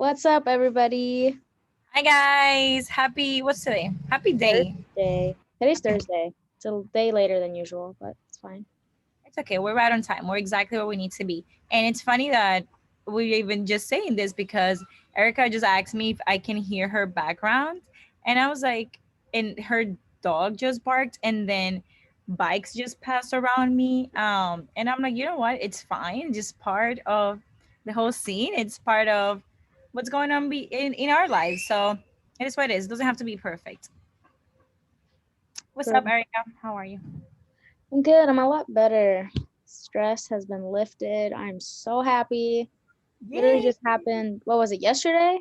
What's up, everybody? Hi guys, what's today? Happy day. Thursday. Today's Okay, Thursday. It's a day later than usual, but it's fine. it's okay. We're right on time. We're exactly where we need to be. And it's funny that we're even just saying this because Erica just asked me if I can hear her background. And I was like, and her dog just barked and then bikes just passed around me. And I'm like, you know what? It's fine. It's just part of the whole scene. It's part of what's going on in our lives. So it is what it is. It doesn't have to be perfect. What's up, Girl, Erica? How are you? I'm good. I'm a lot better. Stress has been lifted. I'm so happy. Literally Yay! just happened. What was it, yesterday?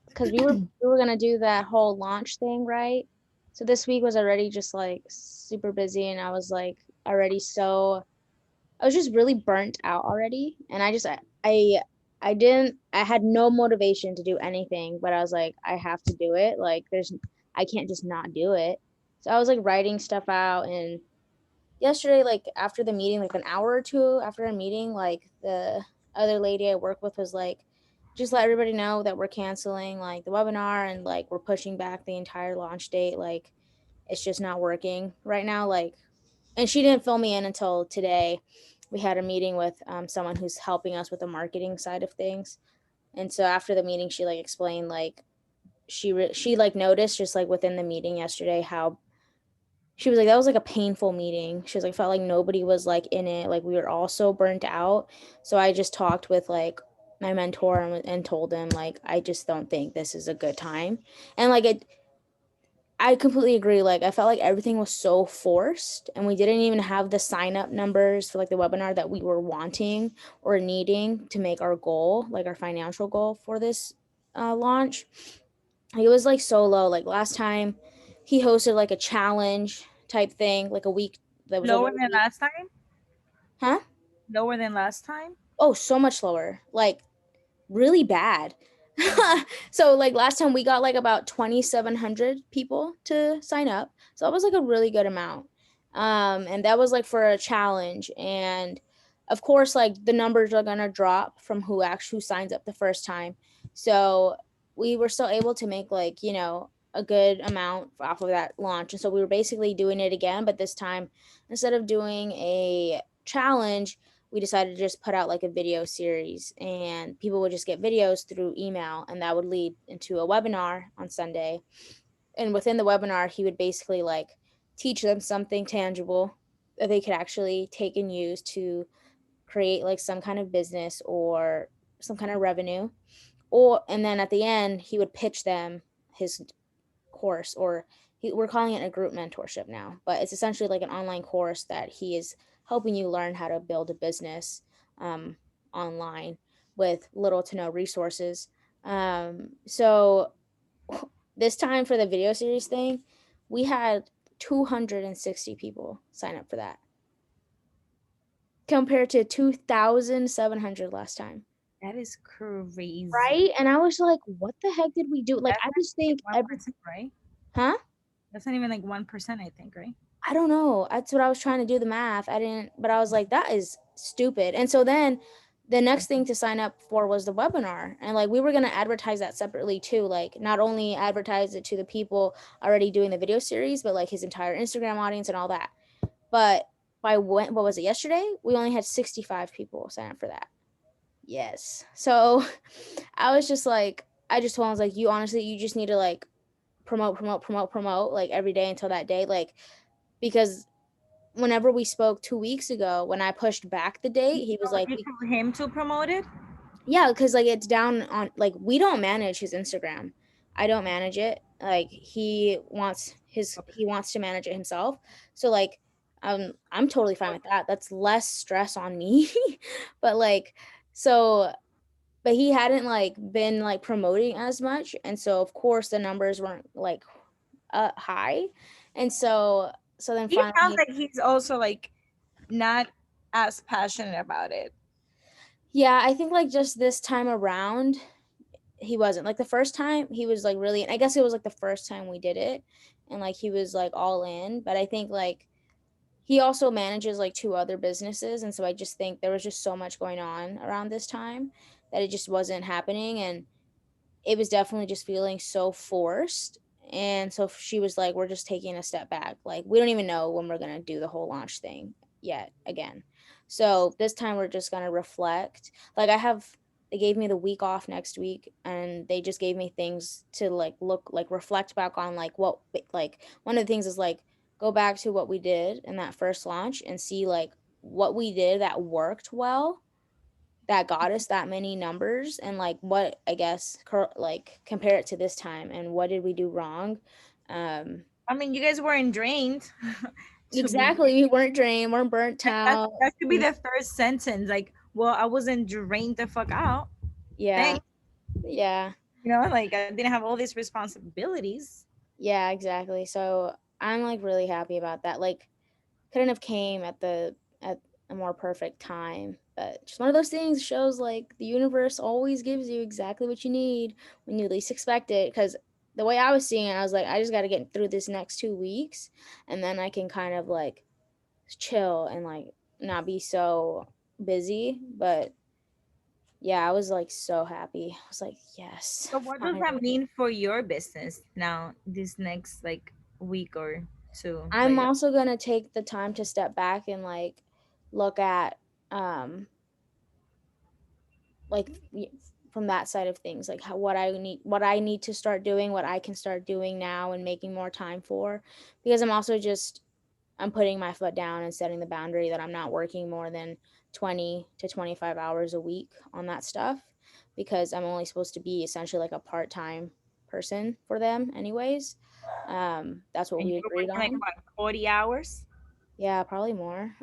Because we were gonna do that whole launch thing, right? So this week was already just like super busy, and I was like already so I was just really burnt out already, and I didn't I had no motivation to do anything, but I was like I have to do it. Like I can't just not do it. So I was like writing stuff out, and yesterday, like after the meeting, like an hour or two after a meeting, like the other lady I work with was like, just let everybody know that we're canceling like the webinar, and like we're pushing back the entire launch date. Like it's just not working right now. Like, and she didn't fill me in until today. We had a meeting with someone who's helping us with the marketing side of things, and so after the meeting, she like explained like she like noticed just like within the meeting yesterday how she was like that was like a painful meeting. She was like felt like nobody was like in it, like we were all so burnt out. So I just talked with like my mentor and told him like I just don't think this is a good time. And like I completely agree. Like I felt like everything was so forced, and we didn't even have the sign up numbers for like the webinar that we were wanting or needing to make our goal, like our financial goal for this launch. It was like so low. Like last time he hosted like a challenge type thing, like a week that was over Lower a than week. last time? Huh? Lower than last time? Oh, so much lower. Like really bad. So like last time we got like about 2,700 people to sign up. So that was like a really good amount. And that was like for a challenge. And of course, like the numbers are gonna drop from who signs up the first time. So we were still able to make like, a good amount off of that launch. And so we were basically doing it again, but this time instead of doing a challenge, we decided to just put out like a video series, and people would just get videos through email, and that would lead into a webinar on Sunday. And within the webinar, he would basically like teach them something tangible that they could actually take and use to create like some kind of business or some kind of revenue. Or and then at the end, he would pitch them his course, or we're calling it a group mentorship now, but it's essentially like an online course that he is helping you learn how to build a business um, online with little to no resources. So this time for the video series thing, we had 260 people sign up for that compared to 2,700 last time. That is crazy. Right? And I was like, what the heck did we do? Like, That's I not just think even every, 1%, right? huh? That's not even like 1%, I think, right? I don't know. That's what I was trying to do the math. I didn't, but I was like, that is stupid. And so then the next thing to sign up for was the webinar. And like we were going to advertise that separately too. Like not only advertise it to the people already doing the video series, but like his entire Instagram audience and all that. But by what was it, yesterday? We only had 65 people sign up for that. Yes. So I was just like, I just told him, I was like, you honestly, you just need to like promote like every day until that day. Like, because whenever we spoke 2 weeks ago, when I pushed back the date, he was like, You told him to promote it? yeah, because like it's down on like we don't manage his Instagram. I don't manage it. Like he wants to manage it himself. So like I'm totally fine with that. That's less stress on me. But like so but he hadn't like been like promoting as much, and so of course the numbers weren't like high. And so then He sounds finally, like he's also like not as passionate about it. yeah, I think like just this time around, he wasn't. Like the first time he was like really, and I guess it was like the first time we did it, and like he was like all in. But I think like he also manages like two other businesses, and so I just think there was just so much going on around this time that it just wasn't happening. And it was definitely just feeling so forced. And so she was like, we're just taking a step back. Like, we don't even know when we're going to do the whole launch thing yet again. So this time we're just going to reflect. Like, they gave me the week off next week, and they just gave me things to like look, like reflect back on, like what, like one of the things is like go back to what we did in that first launch and see like what we did that worked well, that got us that many numbers, and like what, I guess, like compare it to this time and what did we do wrong. um I mean, you guys weren't drained to be. exactly, we weren't drained, weren't burnt out. That should be We, the first sentence. Like, well, I wasn't drained the fuck out. yeah, Thanks. yeah, Like I didn't have all these responsibilities. yeah, exactly. So I'm like really happy about that. Like, couldn't have came at a more perfect time, but just one of those things shows like the universe always gives you exactly what you need when you least expect it. Because the way I was seeing it, I was like, I just got to get through this next 2 weeks, and then I can kind of like chill and like not be so busy. But yeah, I was like so happy. I was like, yes, So what does that finally. mean for your business now, this next like week or two I'm later? also gonna take the time to step back and like look at um like from that side of things, like how, what I need to start doing, what I can start doing now and making more time for, because I'm also just, I'm putting my foot down and setting the boundary that I'm not working more than 20 to 25 hours a week on that stuff, because I'm only supposed to be essentially like a part-time person for them anyways. That's what And we you're agreed working like on. about 40 hours. Yeah, probably more.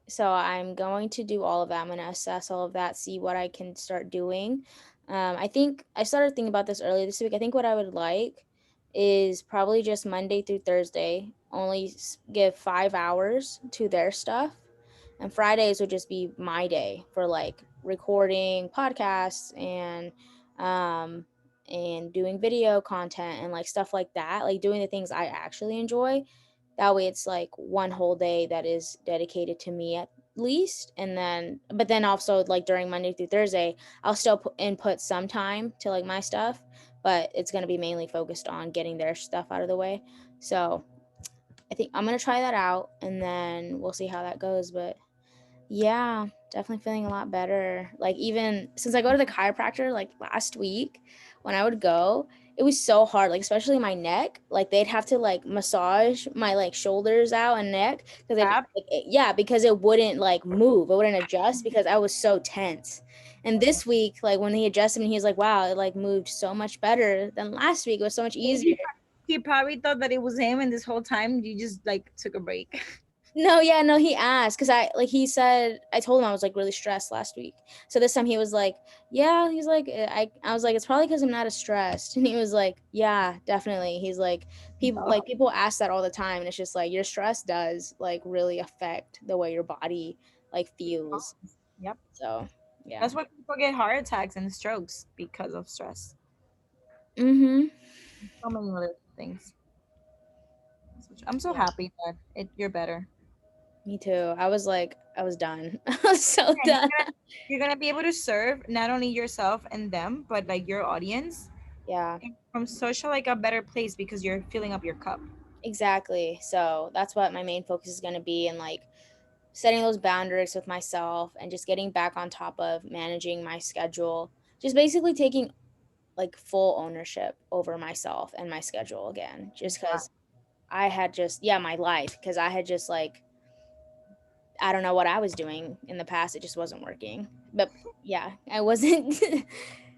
So I'm going to do all of that. I'm going to assess all of that, see what I can start doing. I think I started thinking about this earlier this week. I think what I would like is probably just Monday through Thursday, only give 5 hours to their stuff. And Fridays would just be my day for like recording podcasts um, and doing video content and like stuff like that, like doing the things I actually enjoy. That way it's like one whole day that is dedicated to me at least. And then but then also like during Monday through Thursday, I'll still input some time to like my stuff, but it's going to be mainly focused on getting their stuff out of the way. So I think I'm going to try that out, and then we'll see how that goes. But yeah, definitely feeling a lot better. Like, even since I go to the chiropractor like last week, when I would go, it was so hard, like especially my neck. Like they'd have to like massage my like shoulders out and neck because it, Crap. like, yeah, because it wouldn't like move, it wouldn't adjust because I was so tense. And this week, like when he adjusted me, he was like, "Wow, it like moved so much better than last week. It was so much easier." He probably thought that it was him, and this whole time you just like took a break. No, yeah, no, he asked because I like he said I told him I was like really stressed last week. So this time he was like, "Yeah," he's like, I was like, "It's probably because I'm not as stressed," and he was like, "Yeah, definitely." He's like, Oh, people ask that all the time, and it's just like your stress does like really affect the way your body like feels. yep. So yeah. That's why people get heart attacks and strokes because of stress. Mhm. So many other things. I'm so Yeah. happy that you're better. Me too. I was like, I was done. I was so Yeah, done. you're gonna be able to serve not only yourself and them, but like your audience Yeah. from social like a better place because you're filling up your cup. Exactly. So that's what my main focus is going to be, and like setting those boundaries with myself and just getting back on top of managing my schedule. Just basically taking like full ownership over myself and my schedule again. Just cuz I had just, yeah, my life, cuz I had just like, I don't know what I was doing in the past. It just wasn't working. But yeah, I wasn't.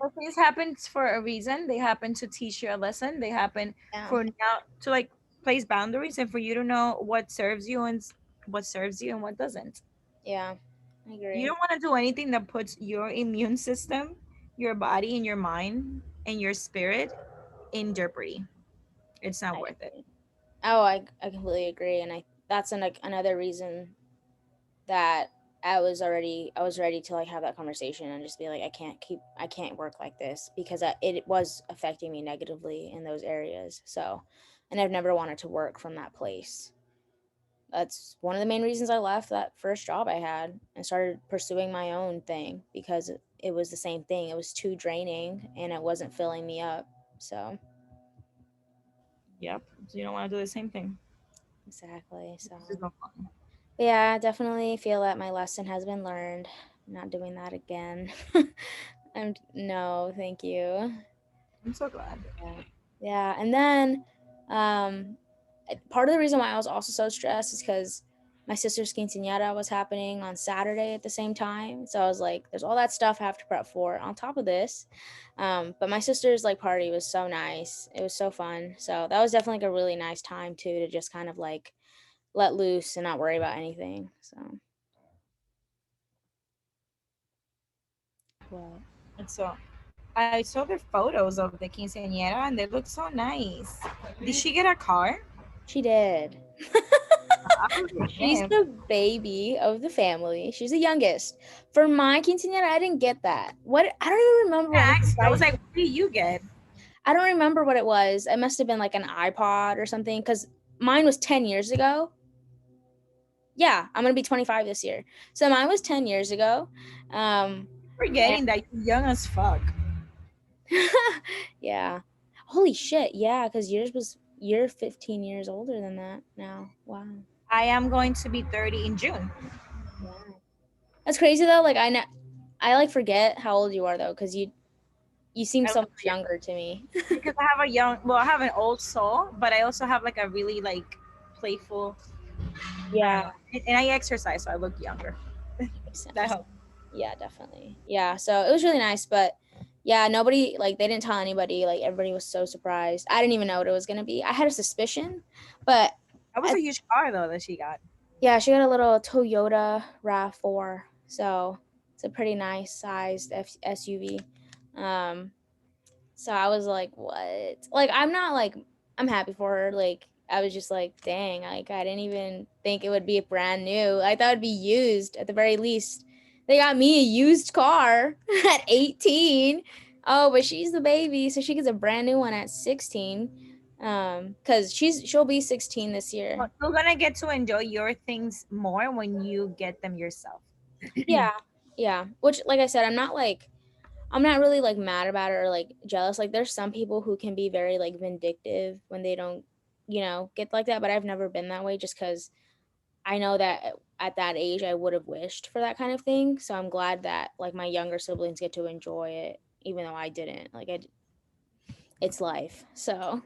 But things happen for a reason. They happen to teach you a lesson. They happen Yeah. for now to like place boundaries and for you to know what serves you and what serves you and what doesn't. Yeah. I You agree. don't want to do anything that puts your immune system, your body, and your mind and your spirit in jeopardy. It's not I worth it. agree. Oh, I completely agree, and I that's like another reason that I was ready to like have that conversation and just be like, I can't work like this, because it was affecting me negatively in those areas. So, and I've never wanted to work from that place. that's one of the main reasons I left that first job I had and started pursuing my own thing because it was the same thing. It was too draining and it wasn't filling me up. So, Yep. So you don't want to do the same thing. exactly. So, It's just no fun. but yeah, I definitely feel that my lesson has been learned. I'm not doing that again. No, thank you. I'm so glad. Yeah. Yeah. And then um part of the reason why I was also so stressed is because my sister's quinceañera was happening on Saturday at the same time. So I was like, there's all that stuff I have to prep for on top of this. But my sister's like party was so nice. It was so fun. So that was definitely like a really nice time too to just kind of like let loose and not worry about anything. So what? And so I saw the photos of the quinceañera and they look so nice. Did she get a car? She did. I was like, She's damn. the baby of the family. She's the youngest. For my quinceañera, I didn't get that. What I don't even remember what my I was surprise. like, what did you get? I don't remember what it was. It must have been like an iPod or something because mine was 10 years ago. Yeah, I'm gonna be 25 this year. So mine was 10 years ago. Um, Forgetting that you're young as fuck. yeah. Holy shit. Yeah, because you're 15 years older than that now. Wow. I am going to be 30 in June. Wow. That's crazy though. Like I like forget how old you are though, because you seem I so look much young younger to me. because I have a young, well, I have an old soul, but I also have like a really like playful, I don't Yeah, know. And I exercise, so I look younger. makes That sense. helps. Yeah, definitely. Yeah, so it was really nice, but yeah, nobody like they didn't tell anybody. Like everybody was so surprised. I didn't even know what it was gonna be. I had a suspicion, but That was I, a huge car though that she got. yeah, she got a little Toyota RAV4, so it's a pretty nice sized SUV. Um, So I was like, what? Like, I'm not like, I'm happy for her. Like, I was just like, dang, like, I didn't even think it would be brand new. I thought it'd be used at the very least. They got me a used car at 18. Oh, but she's the baby, so she gets a brand new one at 16. Because she'll be 16 this year. Well, you're gonna get to enjoy your things more when you get them yourself. Yeah, yeah. Which, like I said, I'm not really like mad about it or like jealous. Like there's some people who can be very like vindictive when they don't, get like that, but I've never been that way just cuz I know that at that age I would have wished for that kind of thing. So I'm glad that like my younger siblings get to enjoy it even though I didn't. It's life. So,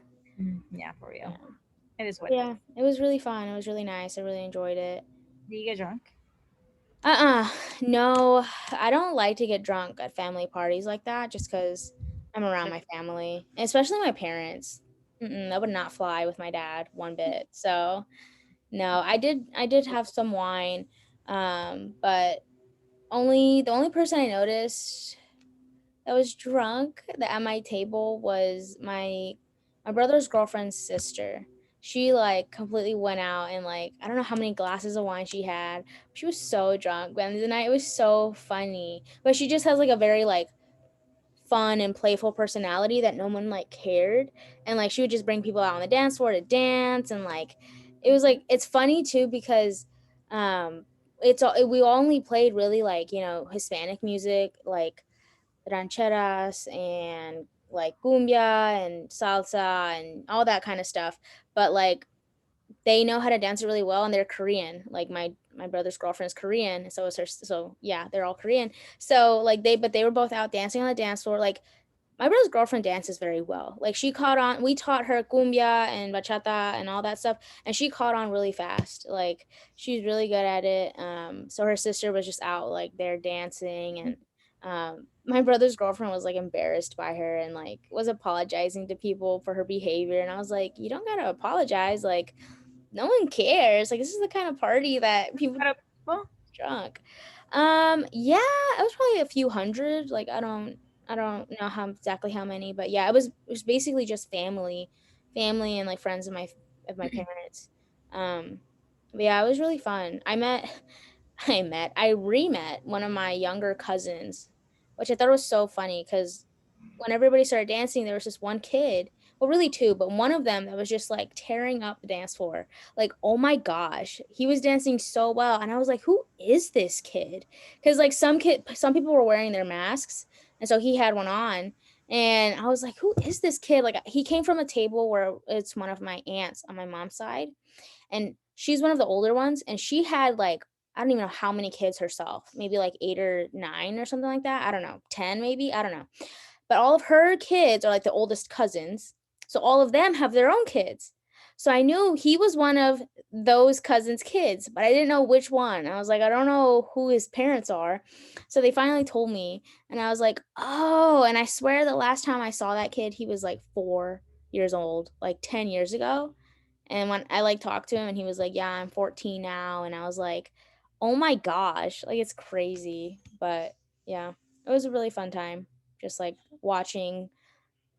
Yeah, for real. yeah. It is what it is. Yeah, it was really fun. It was really nice. I really enjoyed it. Did you get drunk? Uh-uh. No, I don't like to get drunk at family parties like that just because I'm around my family, especially my parents. That would not fly with my dad one bit. So, no, I did have some wine, but the only person I noticed that was drunk at my table was my brother's girlfriend's sister. She like completely went out and like I don't know how many glasses of wine she had. She was so drunk. But the night was so funny. But she just has like a very like fun and playful personality that no one like cared. And like she would just bring people out on the dance floor to dance and like it was like it's funny too because um we only played really like, Hispanic music like rancheras and like cumbia and salsa and all that kind of stuff. But like they know how to dance really well and they're Korean. Like my brother's girlfriend's Korean, so is her. So yeah, they're all Korean. So like they were both out dancing on the dance floor. Like my brother's girlfriend dances very well. Like she caught on. We taught her cumbia and bachata and all that stuff, and she caught on really fast. Like she's really good at it. So her sister was just out like there dancing, and my brother's girlfriend was like embarrassed by her and like was apologizing to people for her behavior. And I was like, you don't gotta apologize. Like no one cares. Like this is the kind of party that people Out of people? drunk. Yeah, it was probably a few hundred. Like I don't know how exactly how many, but yeah, it was basically just family and like friends of my parents. But yeah, it was really fun. I re-met one of my younger cousins, which I thought was so funny because when everybody started dancing, there was this one kid. well, really two, but one of them that was just like tearing up the dance floor. Like, oh my gosh, he was dancing so well, and I was like, who is this kid? Because like some people were wearing their masks, and so he had one on, and I was like, who is this kid? Like, he came from a table where it's one of my aunts on my mom's side, and she's one of the older ones, and she had like, I don't even know how many kids herself, maybe like 8 or 9 or something like that. I don't know, 10 maybe, I don't know. But all of her kids are like the oldest cousins. So all of them have their own kids. So I knew he was one of those cousins' kids, but I didn't know which one. I was like, I don't know who his parents are. So they finally told me, and I was like, oh, and I swear the last time I saw that kid, he was like 4 years old, like 10 years ago. And when I like talked to him and he was like, yeah, I'm 14 now. And I was like, oh my gosh, like it's crazy. But yeah, it was a really fun time. Just like watching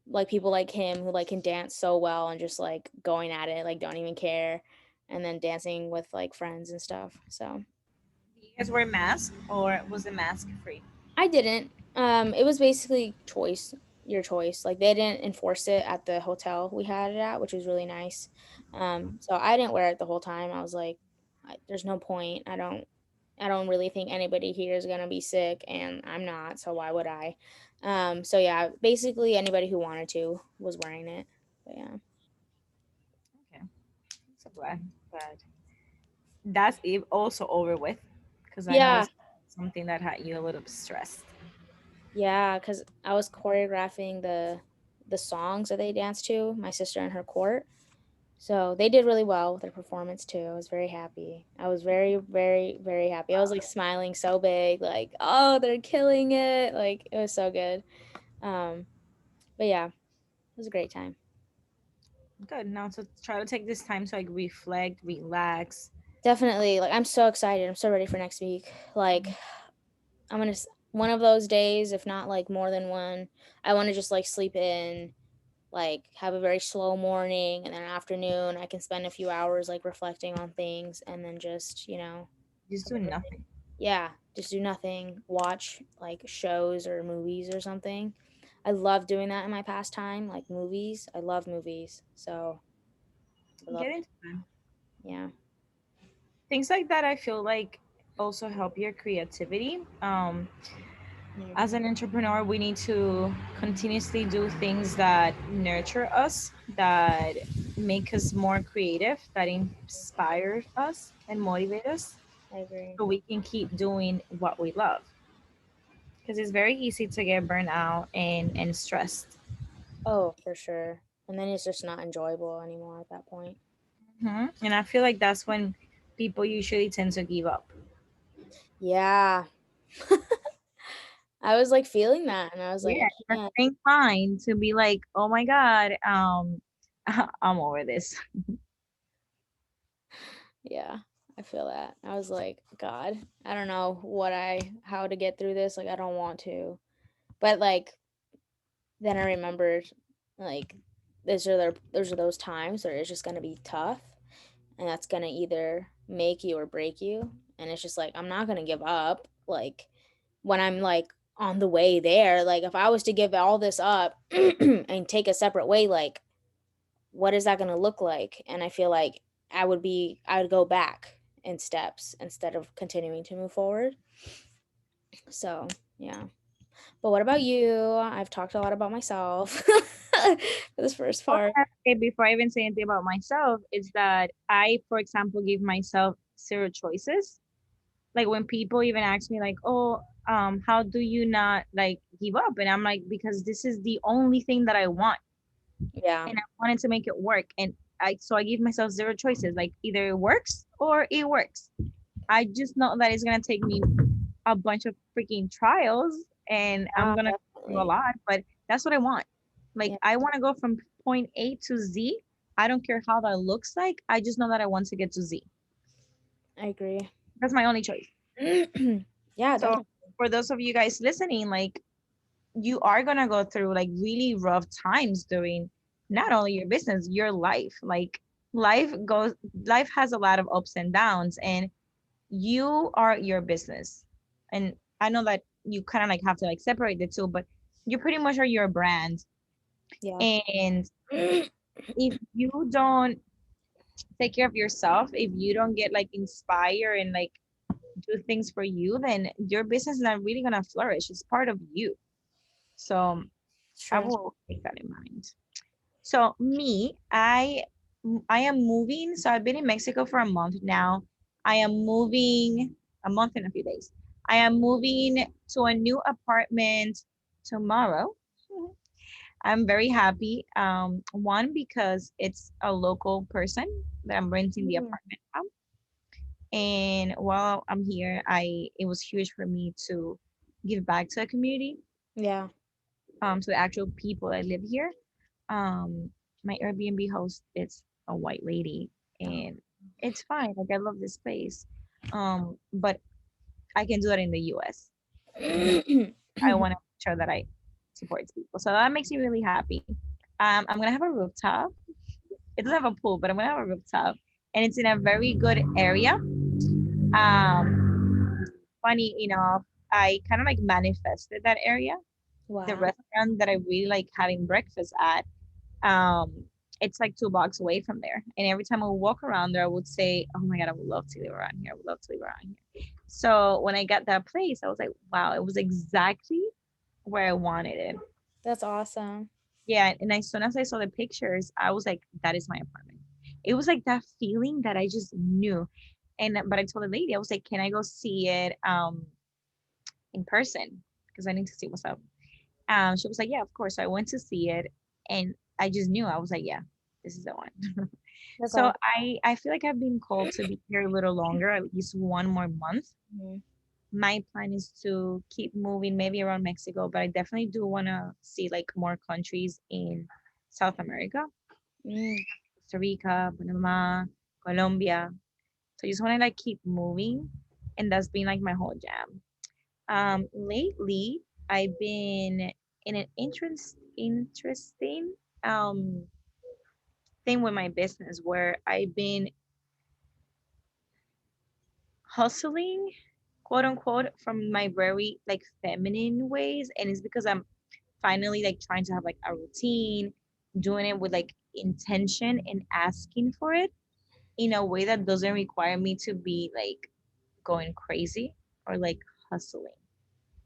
like people like him who like can dance so well and just like going at it, like don't even care. And then dancing with like friends and stuff. So Do you guys wear masks or was it mask free? I didn't. It was basically choice, your choice. Like they didn't enforce it at the hotel we had it at, which was really nice. So I didn't wear it the whole time. I was like, there's no point. I don't really think anybody here is gonna be sick, and I'm not. So why would I? So yeah, basically anybody who wanted to was wearing it. But yeah, Okay, so glad that's also over with because I know yeah, it's something that had you a little stressed. yeah. Because I was choreographing the songs that they danced to, my sister and her court. So they did really well with their performance too. I was very happy. I was very, very, very happy. I was like smiling so big, like, oh, they're killing it. Like it was so good. Um, but yeah, it was a great time. Good. Now to try to take this time to like reflect, relax. Definitely. Like I'm so excited. I'm so ready for next week. Like I'm gonna one of those days, if not like more than one, I want to just like sleep in, like have a very slow morning, and then afternoon I can spend a few hours like reflecting on things, and then just Just do nothing. yeah, just do nothing, watch like shows or movies or something. I love doing that in my pastime, like movies. I love movies. So I love Get into them. yeah. Things like that I feel like also help your creativity. I As agree. an entrepreneur, we need to continuously do things that nurture us, that make us more creative, that inspire us and motivate us, I agree. so we can keep doing what we love. Because it's very easy to get burnt out and stressed. Oh, for sure. And then it's just not enjoyable anymore at that point. And I feel like that's when people usually tend to give up. Yeah. I was like feeling that, and I was like, Yeah, I you're can't. inclined to be like, oh my God, I'm over this. Yeah, I feel that. I was like, God, I don't know how to get through this. Like, I don't want to. But like, then I remembered, like, those are those times where it's just gonna be tough, and that's gonna either make you or break you. And it's just like I'm not gonna give up. Like when I'm like on the way there, like if I was to give all this up and take a separate way, like what is that gonna look like? And I feel like I would go back in steps instead of continuing to move forward. So yeah. But what about you? I've talked a lot about myself for this first part. Okay, before I even say anything about myself, is that I, for example, give myself zero choices. Like when people even ask me, like, "Oh, how do you not like give up?" And I'm like, because this is the only thing that I want, Yeah, and I wanted to make it work. And I give myself zero choices. Like either it works or it works. I just know that it's gonna take me a bunch of freaking trials, and I'm yeah, gonna do a definitely. lot. But that's what I want. Like Yeah, I want to go from point A to Z. I don't care how that looks like. I just know that I want to get to Z. I agree. That's my only choice. Yeah, So definitely. for those of you guys listening, like you are gonna go through like really rough times during not only your business, your life. Like life has a lot of ups and downs, and you are your business. And I know that you kind of like have to like separate the two, but you pretty much are your brand. Yeah. And If you don't take care of yourself, if you don't get like inspired and like do things for you, then your business is not really gonna flourish. It's part of you. So I True. will take that in mind. So me, I am moving. So I've been in Mexico for a month now. I am moving a month and a few days. I am moving to a new apartment tomorrow. I'm very happy. One, because it's a local person that I'm renting the Mm, apartment from. And while I'm here, I it was huge for me to give back to the community, yeah. to the actual people that live here. Um, my Airbnb host is a white lady, Oh. and it's fine. Like I love this place, but I can do that in the U.S. I want to make sure that I support people, so that makes me really happy. I'm gonna have a rooftop. It doesn't have a pool, but I'm gonna have a rooftop, and it's in a very good area. Funny enough, I kind of like manifested that area. The Wow. restaurant that I really like having breakfast at, um, it's like 2 blocks away from there. And every time I would walk around there, I would say, "Oh my God, I would love to live around here. I would love to live around here." So when I got that place, I was like, "Wow, it was exactly where I wanted it." That's awesome. Yeah, and as soon as I saw the pictures, I was like, "That is my apartment." It was like that feeling that I just knew. And but I told the lady, I was like, "Can I go see it in person? Because I need to see what's up." She was like, "Yeah, of course." So I went to see it, and I just knew. I was like, "Yeah, this is the one." That's So awesome. I feel like I've been called to be here a little longer, at least 1 more month. Mhm. My plan is to keep moving, maybe around Mexico, but I definitely do want to see like more countries in South America, Mm, Costa Rica, Panama, Colombia. So I just want to like keep moving, and that's been like my whole jam. Lately, I've been in an interesting um thing with my business where I've been hustling, quote unquote, from my very like feminine ways, and it's because I'm finally like trying to have like a routine, doing it with like intention and asking for it in a way that doesn't require me to be like going crazy or like hustling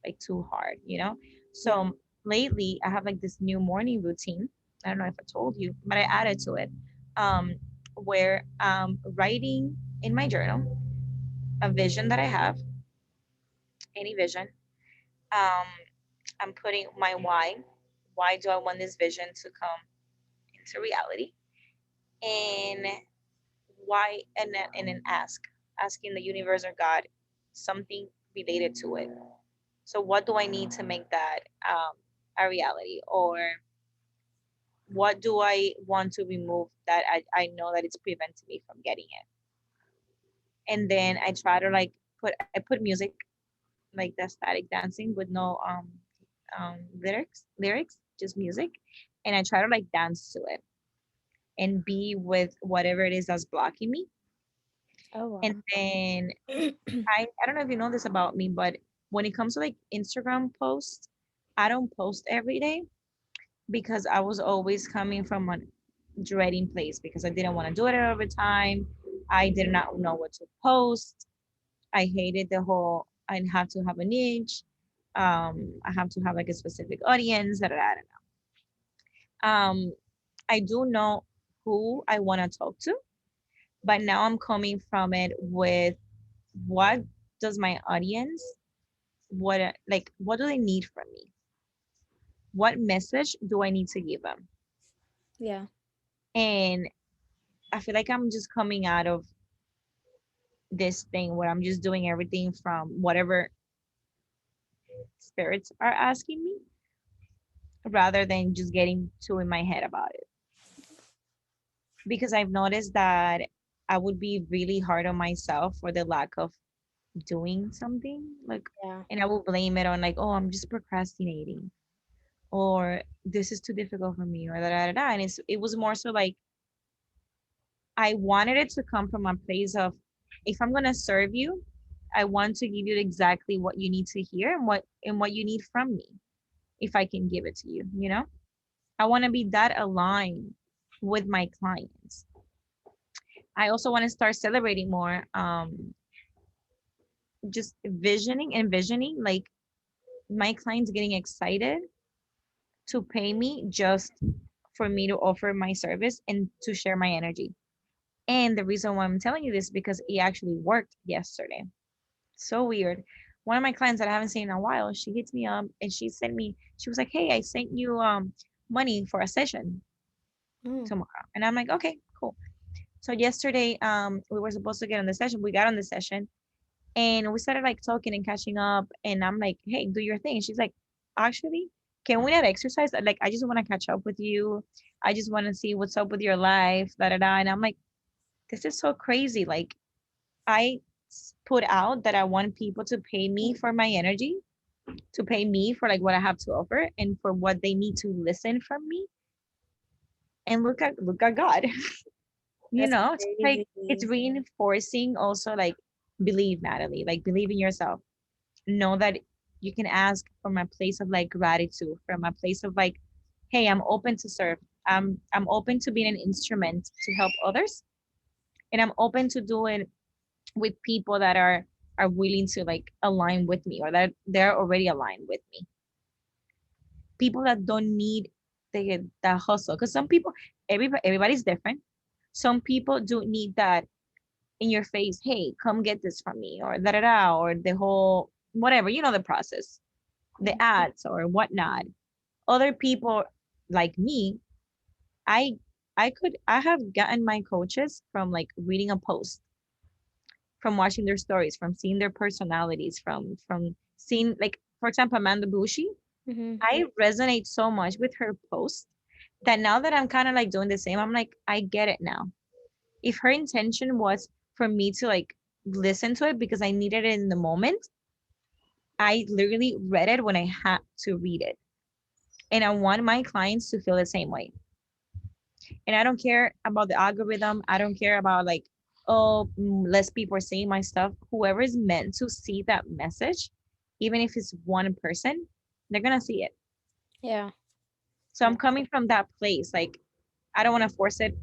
like too hard, you know? yeah. So lately I have like this new morning routine. I don't know if I told you, but I added to it, um, where writing in my journal a vision that I have, any vision. Um, I'm putting my why. Why do I want this vision to come into reality? And why, and then asking the universe or God something related to it. So what do I need to make that a reality? Or what do I want to remove that I know that it's preventing me from getting it? And then I try to like I put music like the static dancing with no lyrics, just music. And I try to like dance to it and be with whatever it is that's blocking me. Oh And wow. then I don't know if you know this about me, but when it comes to like Instagram posts, I don't post every day because I was always coming from a dreading place because I didn't want to do it all the time. I did not know what to post. I hated the whole I have to have a niche. I have to have like a specific audience. I don't know. I do know who I want to talk to, but now I'm coming from it with what does my audience what do they need from me? What message do I need to give them? Yeah. And I feel like I'm just coming out of this thing where I'm just doing everything from whatever spirits are asking me rather than just getting too in my head about it. Because I've noticed that I would be really hard on myself for the lack of doing something. Like, Yeah. and I will blame it on like, oh, I'm just procrastinating, or this is too difficult for me, or da da da da. And it was more so like I wanted it to come from a place of if I'm gonna serve you, I want to give you exactly what you need to hear and what you need from me if I can give it to you, you know? I want to be that aligned with my clients. I also want to start celebrating more, just envisioning like my clients getting excited to pay me just for me to offer my service and to share my energy. And the reason why I'm telling you this because it actually worked yesterday. So weird. One of my clients that I haven't seen in a while, she hits me up and she was like, "Hey, I sent you money for a session Oh. tomorrow." And I'm like, "Okay, cool." So yesterday, we were supposed to get on the session. We got on the session and we started like talking and catching up. And I'm like, "Hey, do your thing." She's like, "Actually, can we not exercise? Like, I just want to catch up with you. I just want to see what's up with your life, da da da." And I'm like, "This is so crazy." Like, I put out that I want people to pay me for my energy, to pay me for like what I have to offer and for what they need to listen from me. And look at God. That's It's like it's crazy. reinforcing also like believe, Natalie, like believe in yourself. Know that you can ask from a place of like gratitude, from a place of like, hey, I'm open to serve. I'm open to being an instrument to help others. And I'm open to do it with people that are willing to like align with me or that they're already aligned with me. People that don't need the hustle. Because some people, everybody's different. Some people do need that in your face, hey, come get this from me, or da da da, or the whole whatever, the process, the ads or whatnot. Other people like me, I I have gotten my coaches from like reading a post, from watching their stories, from seeing their personalities, from seeing like for example Amanda Bushi. Mm-hmm. I resonate so much with her post that now that I'm kind of like doing the same, I'm like, I get it now. If her intention was for me to like listen to it because I needed it in the moment, I literally read it when I had to read it. And I want my clients to feel the same way. And I don't care about the algorithm. I don't care about like, oh, less people are seeing my stuff. Whoever is meant to see that message, even if it's one person, they're gonna see it. Yeah. So I'm coming from that place. Like, I don't want to force it.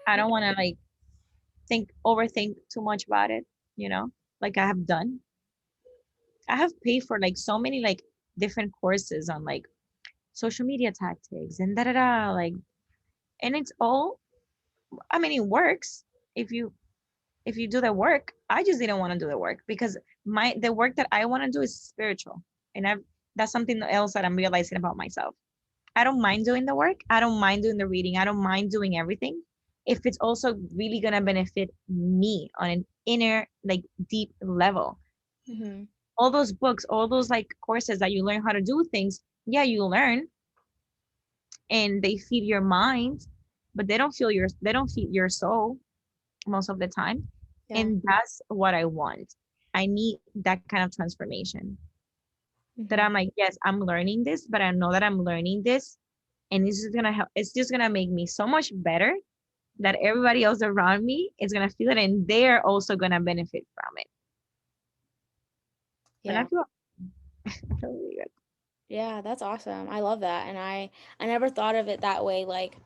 I don't want to like overthink too much about it, you know, like I have done. I have paid for like so many like different courses on like social media tactics and da da da, like, and it's all, I mean, it works if you do the work. I just didn't want to do the work because the work that I want to do is spiritual. And that's something else that I'm realizing about myself. I don't mind doing the work. I don't mind doing the reading. I don't mind doing everything if it's also really gonna benefit me on an inner, like deep level. Mm-hmm. All those books, all those like courses that you learn how to do things, yeah, you learn and they feed your mind, but they don't feed your soul most of the time. Yeah. And that's what I want. I need that kind of transformation. That I'm Mm-hmm. like, yes, I'm learning this, but I know that I'm learning this and it's just gonna help. It's just gonna make me so much better that everybody else around me is gonna feel it and they're also gonna benefit from it. And I Yeah. feel really good. Yeah, that's awesome. I love that. And I never thought of it that way, like,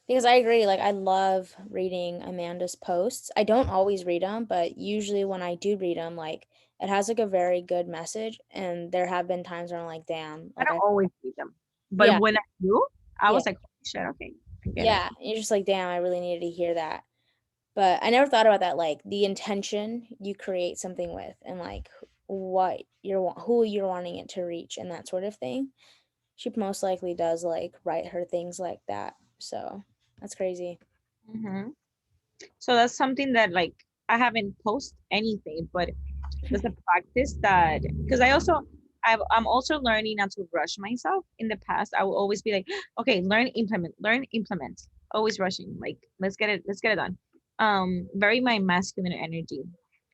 because I agree, like I love reading Amanda's posts. I don't always read them, but usually when I do read them, like it has like a very good message, and there have been times where I'm like, damn, I like don't I always read them, but yeah, when I do, I yeah. was like, holy shit, okay, I get it. Yeah, you're just like, damn, I really needed to hear that. But I never thought about that, like the intention you create something with, and like what who you're wanting it to reach, and that sort of thing. She most likely does like write her things like that. So that's crazy. Hmm. So that's something that like I haven't posted anything, but there's a practice that because I'm also learning not to rush myself. In the past, I will always be like, okay, learn, implement, always rushing. Like let's get it done. Very my masculine energy.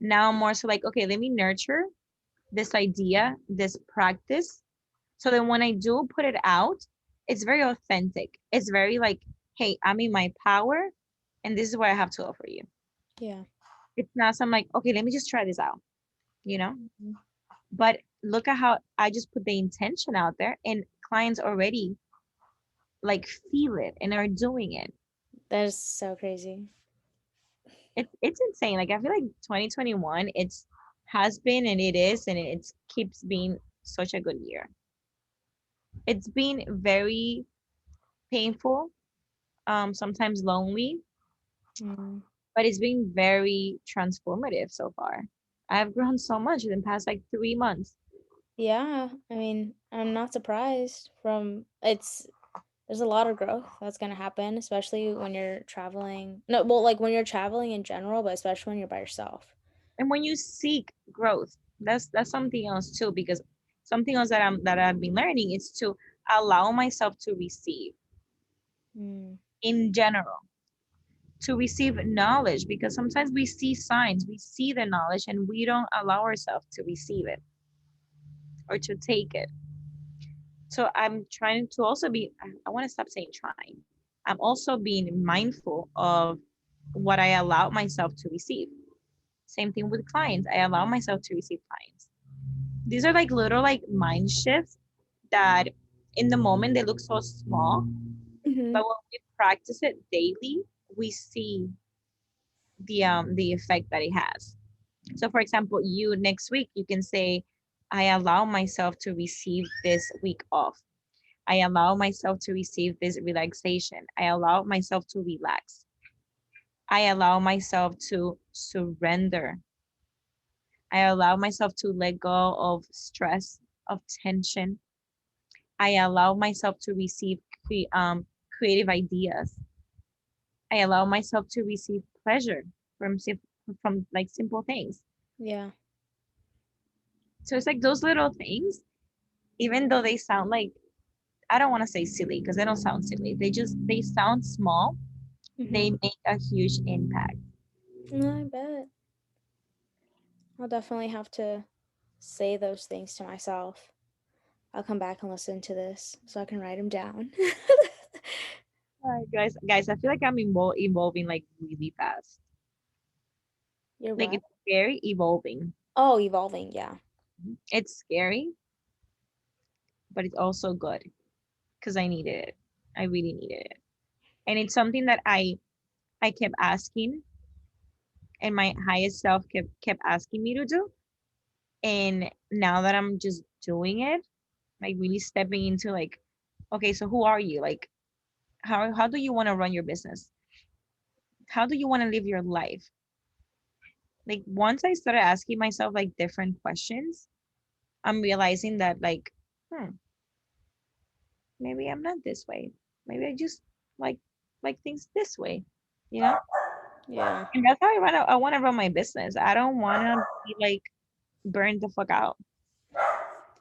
Now I'm more so like, okay, let me nurture this idea, this practice, so that when I do put it out, it's very authentic. It's very like, hey, I'm in my power, and this is what I have to offer you. Yeah. It's not some like, okay, let me just try this out, you know? Mhm. But look at how I just put the intention out there and clients already like feel it and are doing it. That is so crazy. It's insane. Like I feel like 2021, it's has been and it is and it keeps being such a good year. It's been very painful, sometimes lonely, Mm. but it's been very transformative so far. I've grown so much in the past like 3 months. Yeah, I mean, I'm not surprised from it's there's a lot of growth that's gonna happen, especially when you're traveling. No, well, like when you're traveling in general, but especially when you're by yourself. And when you seek growth, that's something else too, because something else that I've been learning is to allow myself to receive Mm. in general, to receive knowledge, because sometimes we see signs, we see the knowledge, and we don't allow ourselves to receive it or to take it. So I'm trying to also be, I want to stop saying trying. I'm also being mindful of what I allow myself to receive. Same thing with clients. I allow myself to receive clients. These are like little like mind shifts that in the moment they look so small, Hmm. but when we practice it daily, we see the effect that it has. So for example, you next week you can say, I allow myself to receive this week off. I allow myself to receive this relaxation. I allow myself to relax. I allow myself to surrender. I allow myself to let go of stress, of tension. I allow myself to receive creative ideas. I allow myself to receive pleasure from from like simple things. Yeah. So it's like those little things, even though they sound like, I don't want to say silly because they don't sound silly. They sound small. They Hmm. make a huge impact. No, I bet. I'll definitely have to say those things to myself. I'll come back and listen to this so I can write them down. All right, guys, I feel like I'm evolving like really fast. You're Like what? it's very evolving. Oh, evolving. Yeah. It's scary, but it's also good because I needed it. I really needed it. And it's something that I kept asking, and my highest self kept asking me to do. And now that I'm just doing it, like really stepping into like, okay, so who are you? Like how do you want to run your business? How do you want to live your life? Like once I started asking myself like different questions, I'm realizing that like, hmm, maybe I'm not this way. Maybe I just like like things this way, you know? Yeah. And that's how I want to run my business. I don't want to be like burned the fuck out.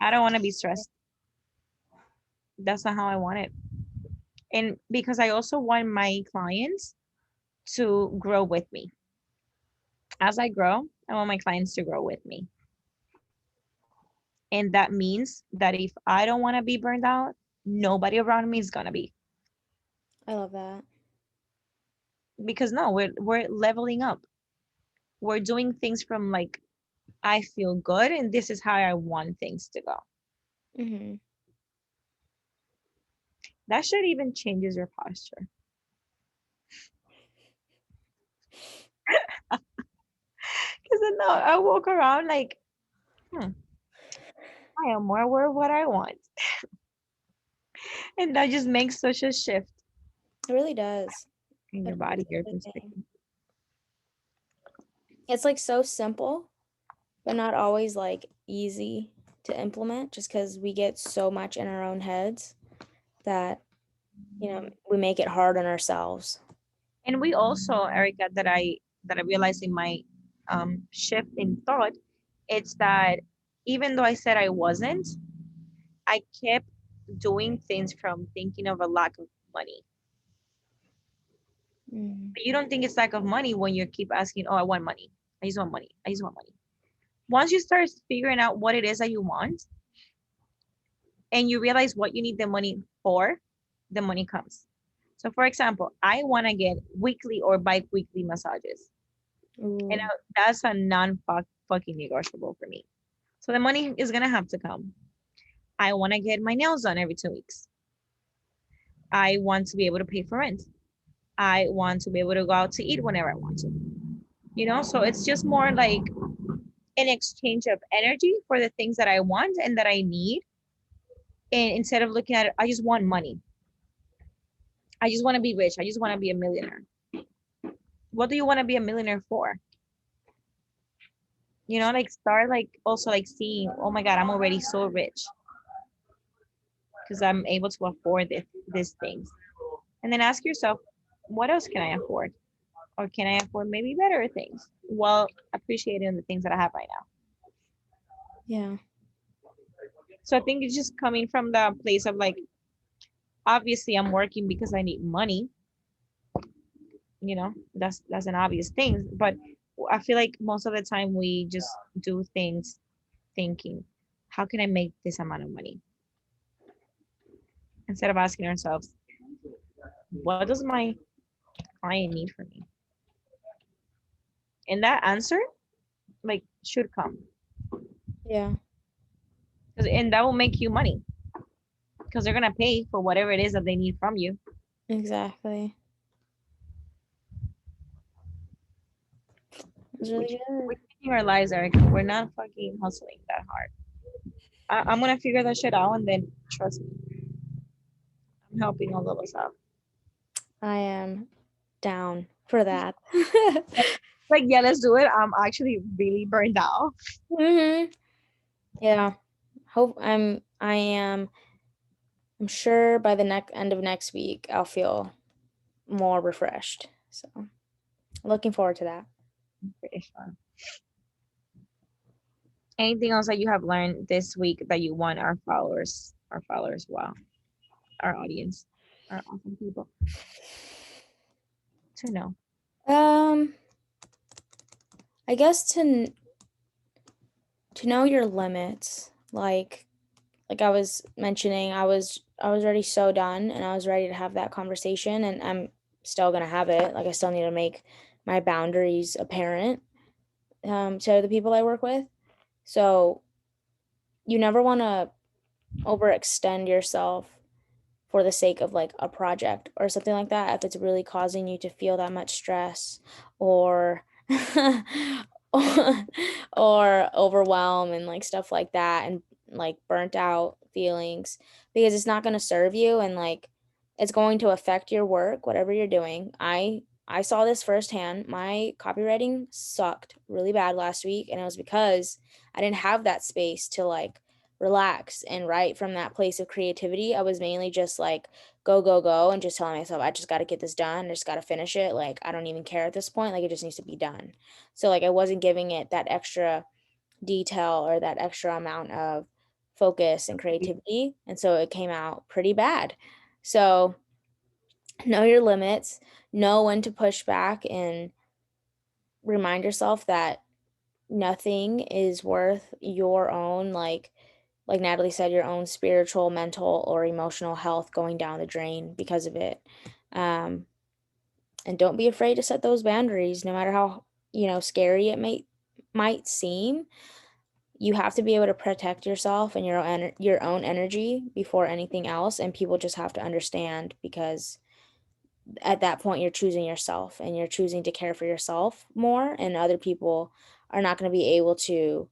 I don't want to be stressed. That's not how I want it. And because I also want my clients to grow with me. As I grow, I want my clients to grow with me. And that means that if I don't want to be burned out, nobody around me is gonna be. I love that. Because no, we're leveling up. We're doing things from like I feel good and this is how I want things to go. Hmm. That should even changes your posture. Because then no, I walk around like, hmm, I am more aware of what I want. And that just makes such a shift It really does. in It your really body, does your a thing. perspective. It's like so simple, but not always like easy to implement just because we get so much in our own heads that, we make it hard on ourselves. And we also, Erica, that I realized in my shift in thought, it's that even though I said I wasn't, I kept doing things from thinking of a lack of money. Mm. But you don't think it's lack of money when you keep asking, oh, I want money. I just want money. I just want money. Once you start figuring out what it is that you want and you realize what you need the money for, the money comes. So for example, I want to get weekly or bi-weekly massages. And Ooh. that's a non-fucking negotiable for me. So the money is gonna have to come. I want to get my nails done every 2 weeks. I want to be able to pay for rent. I want to be able to go out to eat whenever I want to. So it's just more like an exchange of energy for the things that I want and that I need. And instead of looking at it, I just want money. I just want to be rich. I just want to be a millionaire. What do you want to be a millionaire for? Like start like also like seeing, oh my God, I'm already so rich because I'm able to afford these things. And then ask yourself, what else can I afford? Or can I afford maybe better things while appreciating the things that I have right now? Yeah. So I think it's just coming from the place of like, obviously I'm working because I need money. That's an obvious thing. But I feel like most of the time we just do things thinking, how can I make this amount of money? Instead of asking ourselves, what does my client need from me? And that answer like should come. Yeah. And that will make you money because they're gonna pay for whatever it is that they need from you. Exactly. It's We're really good. changing our lives, Erica. We're not fucking hustling that hard. I'm gonna figure that shit out, and then trust me, I'm helping all of us out. I am down for that. Like, yeah, let's do it. I'm actually really burned out. Mhm. Yeah. I'm sure by the next end of next week I'll feel more refreshed. So, looking forward to that. Pretty sure. Anything else that you have learned this week that you want wow, our audience, our awesome people to know? Um, I guess to know your limits, like I was mentioning, I was already so done and I was ready to have that conversation and I'm still going to have it. Like I still need to make my boundaries apparent to the people I work with. So, you never want to overextend yourself for the sake of like a project or something like that if it's really causing you to feel that much stress or or overwhelm and like stuff like that and like burnt out feelings because it's not going to serve you and like it's going to affect your work whatever you're doing. I saw this firsthand. My copywriting sucked really bad last week and it was because I didn't have that space to like relax and write from that place of creativity. I was mainly just like go, go, go, and just telling myself, I just got to get this done. I just got to finish it. Like, I don't even care at this point. Like, it just needs to be done. So, like, I wasn't giving it that extra detail or that extra amount of focus and creativity. And so it came out pretty bad. So, know your limits, know when to push back, and remind yourself that nothing is worth your own like Natalie said, your own spiritual, mental, or emotional health going down the drain because of it. Um, and don't be afraid to set those boundaries, no matter how scary it might seem. You have to be able to protect yourself and your own energy before anything else, and people just have to understand because at that point you're choosing yourself and you're choosing to care for yourself more, and other people are not going to be able to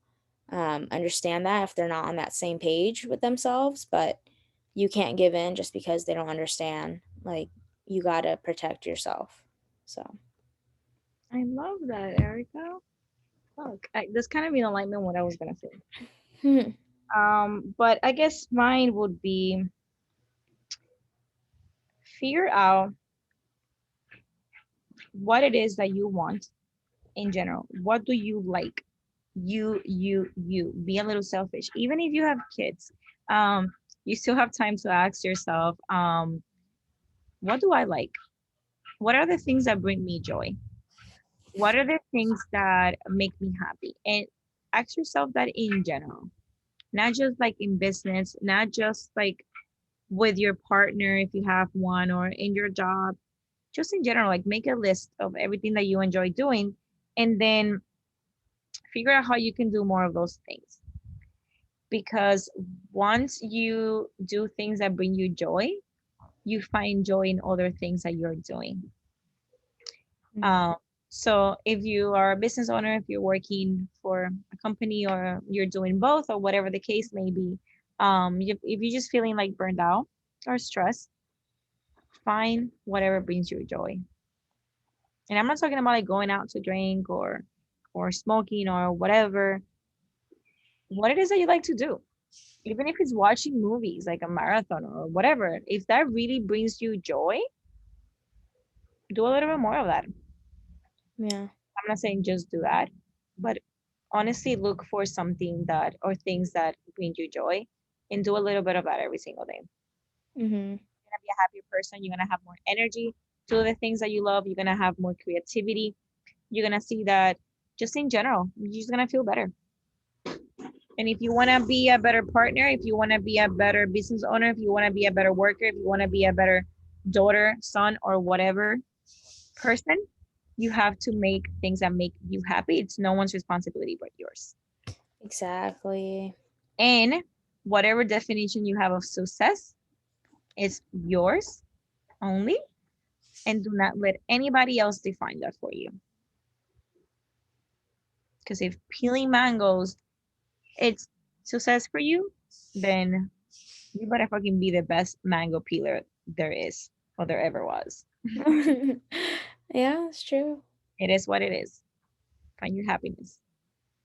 understand that if they're not on that same page with themselves. But you can't give in just because they don't understand. Like, you got to protect yourself. So, I love that, Erica. Look, this kind of in alignment with what I was gonna say. hmm, But I guess mine would be figure out what it is that you want in general. What do you like? You. Be a little selfish. Even if you have kids, you still have time to ask yourself, what do I like? What are the things that bring me joy? What are the things that make me happy? And ask yourself that in general, not just like in business, not just like with your partner if you have one or in your job, just in general, like make a list of everything that you enjoy doing and then figure out how you can do more of those things. Because once you do things that bring you joy, you find joy in other things that you're doing. Mm. Um, so if you are a business owner, if you're working for a company or you're doing both or whatever the case may be, if you're just feeling like burned out or stressed, find whatever brings you joy. And I'm not talking about like going out to drink or smoking or whatever. What it is that you like to do, even if it's watching movies like a marathon or whatever, if that really brings you joy, do a little bit more of that. Yeah. I'm not saying just do that, but honestly look for something that or things that bring you joy and do a little bit of that every single day. Mhm. You're gonna be a happier person, you're gonna have more energy to do the things that you love, you're gonna have more creativity, you're gonna see that just in general, you're just gonna feel better. And if you wanna be a better partner, if you wanna be a better business owner, if you wanna be a better worker, if you wanna be a better daughter, son, or whatever person, you have to make things that make you happy. It's no one's responsibility but yours. Exactly. And whatever definition you have of success is yours only, and do not let anybody else define that for you. Because if peeling mangoes it's success for you, then you better fucking be the best mango peeler there is or there ever was. Yeah, it's true. It is what it is. Find your happiness.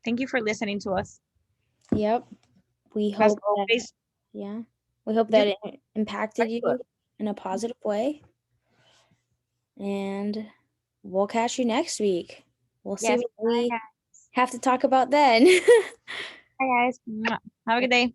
Thank you for listening to us. Yep. We As hope that, always, yeah. We hope you that can it impacted back to you in a positive way. And we'll catch you next week. We'll see Yes. what Bye, we guys. have to talk about then. Bye, guys. Mwah. Have a good day.